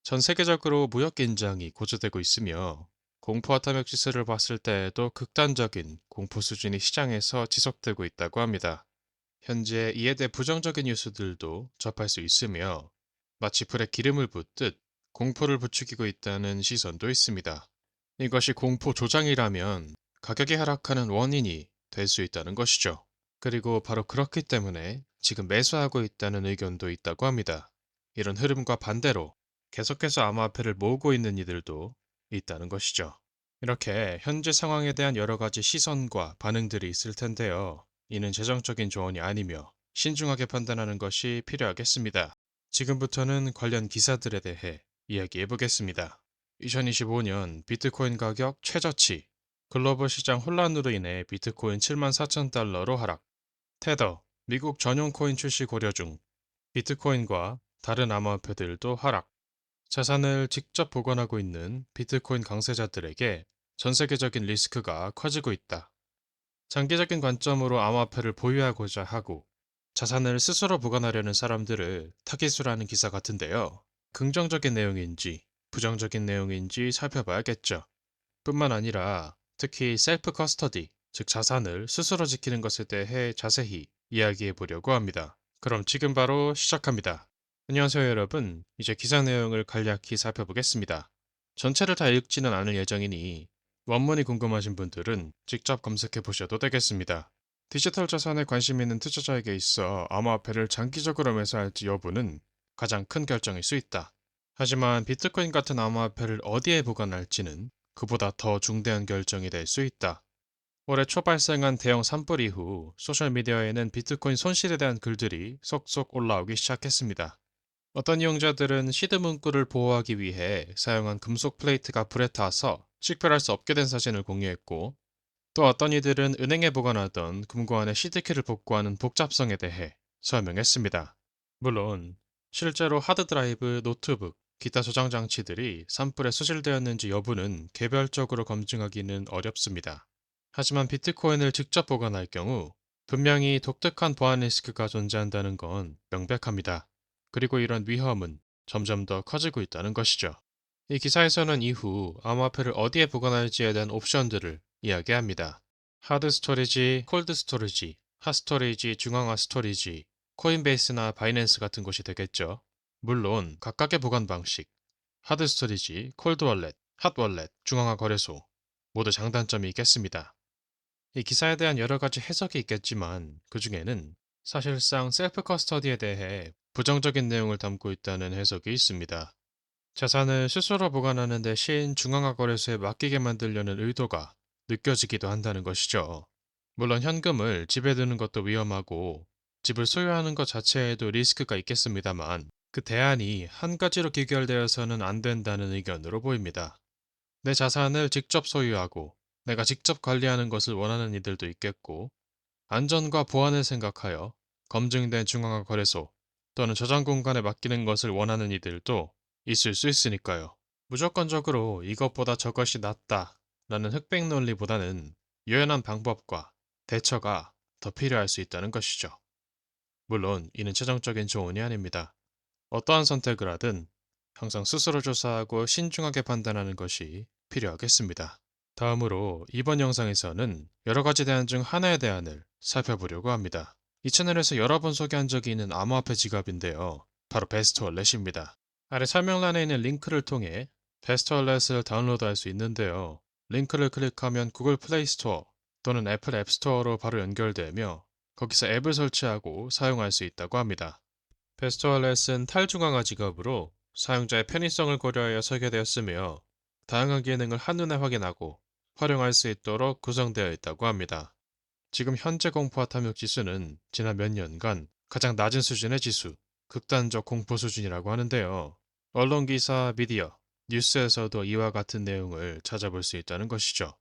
전 세계적으로 무역 긴장이 고조되고 있으며 공포와 탐욕 지수를 봤을 때에도 극단적인 공포 수준이 시장에서 지속되고 있다고 합니다. 현재 이에 대해 부정적인 뉴스들도 접할 수 있으며 마치 불에 기름을 붓듯 공포를 부추기고 있다는 시선도 있습니다. 이것이 공포 조장이라면 가격이 하락하는 원인이 될 수 있다는 것이죠. 그리고 바로 그렇기 때문에 지금 매수하고 있다는 의견도 있다고 합니다. 이런 흐름과 반대로 계속해서 암호화폐를 모으고 있는 이들도 있다는 것이죠. 이렇게 현재 상황에 대한 여러 가지 시선과 반응들이 있을 텐데요. 이는 재정적인 조언이 아니며 신중하게 판단하는 것이 필요하겠습니다. 지금부터는 관련 기사들에 대해 이야기해 보겠습니다. 2025년 비트코인 가격 최저치, 글로벌 시장 혼란으로 인해 비트코인 74,000달러로 하락, 테더, 미국 전용 코인 출시 고려 중, 비트코인과 다른 암호화폐들도 하락, 자산을 직접 보관하고 있는 비트코인 강세자들에게 전 세계적인 리스크가 커지고 있다. 장기적인 관점으로 암호화폐를 보유하고자 하고 자산을 스스로 보관하려는 사람들을 타깃으로 하는 기사 같은데요. 긍정적인 내용인지 부정적인 내용인지 살펴봐야겠죠. 뿐만 아니라 특히 셀프 커스터디, 즉 자산을 스스로 지키는 것에 대해 자세히 이야기해 보려고 합니다. 그럼 지금 바로 시작합니다. 안녕하세요 여러분. 이제 기사 내용을 간략히 살펴보겠습니다. 전체를 다 읽지는 않을 예정이니 원문이 궁금하신 분들은 직접 검색해 보셔도 되겠습니다. 디지털 자산에 관심 있는 투자자에게 있어 암호화폐를 장기적으로 매수할지 여부는 가장 큰 결정일 수 있다. 하지만 비트코인 같은 암호화폐를 어디에 보관할지는 그보다 더 중대한 결정이 될 수 있다. 올해 초 발생한 대형 산불 이후 소셜미디어에는 비트코인 손실에 대한 글들이 속속 올라오기 시작했습니다. 어떤 이용자들은 시드 문구를 보호하기 위해 사용한 금속 플레이트가 불에 타서 식별할 수 없게 된 사진을 공유했고, 또 어떤 이들은 은행에 보관하던 금고 안에 시드키를 복구하는 복잡성에 대해 설명했습니다. 물론 실제로 하드드라이브, 노트북, 기타 저장 장치들이 산불에 소실되었는지 여부는 개별적으로 검증하기는 어렵습니다. 하지만 비트코인을 직접 보관할 경우 분명히 독특한 보안 리스크가 존재한다는 건 명백합니다. 그리고 이런 위험은 점점 더 커지고 있다는 것이죠. 이 기사에서는 이후 암호화폐를 어디에 보관할지에 대한 옵션들을 이야기합니다. 하드 스토리지, 콜드 스토리지, 핫 스토리지, 중앙화 스토리지, 코인베이스나 바이낸스 같은 곳이 되겠죠. 물론 각각의 보관 방식, 하드 스토리지, 콜드 월렛, 핫 월렛, 중앙화 거래소 모두 장단점이 있겠습니다. 이 기사에 대한 여러 가지 해석이 있겠지만 그 중에는 사실상 셀프 커스터디에 대해 부정적인 내용을 담고 있다는 해석이 있습니다. 자산을 스스로 보관하는 대신 중앙화 거래소에 맡기게 만들려는 의도가 느껴지기도 한다는 것이죠. 물론 현금을 집에 두는 것도 위험하고 집을 소유하는 것 자체에도 리스크가 있겠습니다만 그 대안이 한 가지로 귀결되어서는 안 된다는 의견으로 보입니다. 내 자산을 직접 소유하고 내가 직접 관리하는 것을 원하는 이들도 있겠고, 안전과 보안을 생각하여 검증된 중앙화 거래소 또는 저장 공간에 맡기는 것을 원하는 이들도 있을 수 있으니까요. 무조건적으로 이것보다 저것이 낫다 라는 흑백 논리보다는 유연한 방법과 대처가 더 필요할 수 있다는 것이죠. 물론 이는 최종적인 조언이 아닙니다. 어떠한 선택을 하든 항상 스스로 조사하고 신중하게 판단하는 것이 필요하겠습니다. 다음으로 이번 영상에서는 여러 가지 대안 중 하나의 대안을 살펴보려고 합니다. 이 채널에서 여러 번 소개한 적이 있는 암호화폐 지갑인데요. 바로 베스트 월렛입니다. 아래 설명란에 있는 링크를 통해 베스트 월렛을 다운로드할 수 있는데요. 링크를 클릭하면 구글 플레이 스토어 또는 애플 앱 스토어로 바로 연결되며 거기서 앱을 설치하고 사용할 수 있다고 합니다. 베스트 월렛은 탈중앙화 지갑으로 사용자의 편의성을 고려하여 설계되었으며 다양한 기능을 한눈에 확인하고 활용할 수 있도록 구성되어 있다고 합니다. 지금 현재 공포와 탐욕 지수는 지난 몇 년간 가장 낮은 수준의 지수, 극단적 공포 수준이라고 하는데요. 언론 기사, 미디어, 뉴스에서도 이와 같은 내용을 찾아볼 수 있다는 것이죠.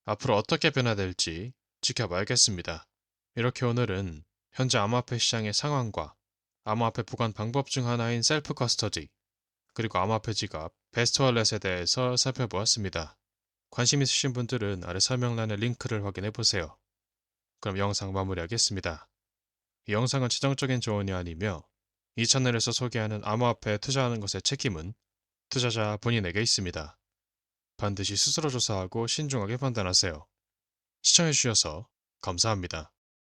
앞으로 어떻게 변화될지 지켜봐야겠습니다. 이렇게 오늘은 현재 암호화폐 시장의 상황과 암호화폐 보관 방법 중 하나인 셀프 커스터디, 그리고 암호화폐 지갑, 베스트 월렛에 대해서 살펴보았습니다. 관심 있으신 분들은 아래 설명란의 링크를 확인해 보세요. 그럼 영상 마무리하겠습니다. 이 영상은 지정적인 조언이 아니며 이 채널에서 소개하는 암호화폐에 투자하는 것의 책임은 투자자 본인에게 있습니다. 반드시 스스로 조사하고 신중하게 판단하세요. 시청해주셔서 감사합니다.